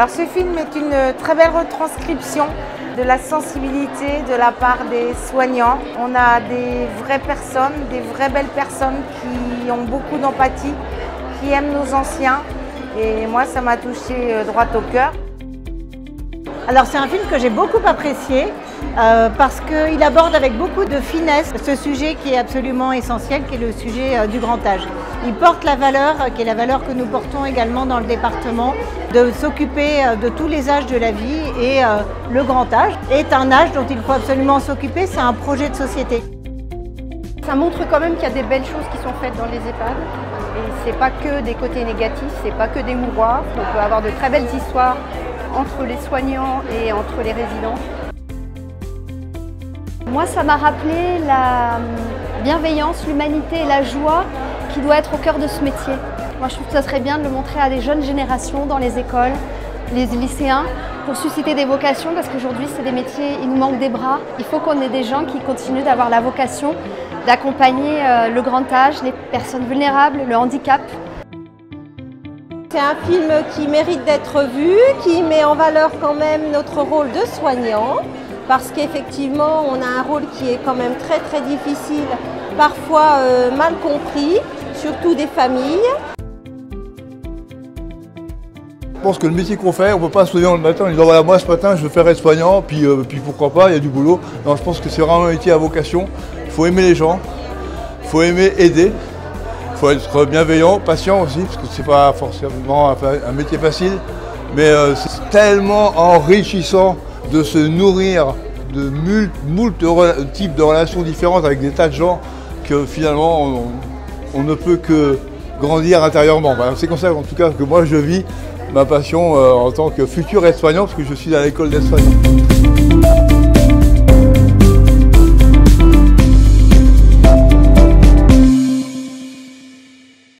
Alors ce film est une très belle retranscription de la sensibilité de la part des soignants. On a des vraies personnes, des vraies belles personnes qui ont beaucoup d'empathie, qui aiment nos anciens. Et moi, ça m'a touché droit au cœur. Alors c'est un film que j'ai beaucoup apprécié parce qu'il aborde avec beaucoup de finesse ce sujet qui est absolument essentiel, qui est le sujet du grand âge. Il porte la valeur, qui est la valeur que nous portons également dans le département, de s'occuper de tous les âges de la vie, et le grand âge est un âge dont il faut absolument s'occuper, c'est un projet de société. Ça montre quand même qu'il y a des belles choses qui sont faites dans les EHPAD. Et c'est pas que des côtés négatifs, c'est pas que des mouroirs. On peut avoir de très belles histoires entre les soignants et entre les résidents. Moi, ça m'a rappelé la bienveillance, l'humanité et la joie qui doit être au cœur de ce métier. Moi, je trouve que ça serait bien de le montrer à des jeunes générations dans les écoles, les lycéens, pour susciter des vocations, parce qu'aujourd'hui, c'est des métiers, il nous manque des bras. Il faut qu'on ait des gens qui continuent d'avoir la vocation d'accompagner le grand âge, les personnes vulnérables, le handicap. C'est un film qui mérite d'être vu, qui met en valeur quand même notre rôle de soignant, parce qu'effectivement on a un rôle qui est quand même très difficile, parfois mal compris, surtout des familles. Je pense que le métier qu'on fait, on ne peut pas se lever le matin en disant voilà, moi ce matin je veux faire aide-soignant, puis pourquoi pas, il y a du boulot. Non, je pense que c'est vraiment un métier à vocation. Il faut aimer les gens, il faut aimer aider. Il faut être bienveillant, patient aussi, parce que c'est pas forcément un métier facile, mais c'est tellement enrichissant de se nourrir de moult types de relations différentes avec des tas de gens que finalement on ne peut que grandir intérieurement. Voilà, c'est comme ça en tout cas que moi je vis ma passion en tant que futur aide-soignant, parce que je suis à l'école d'aide-soignant.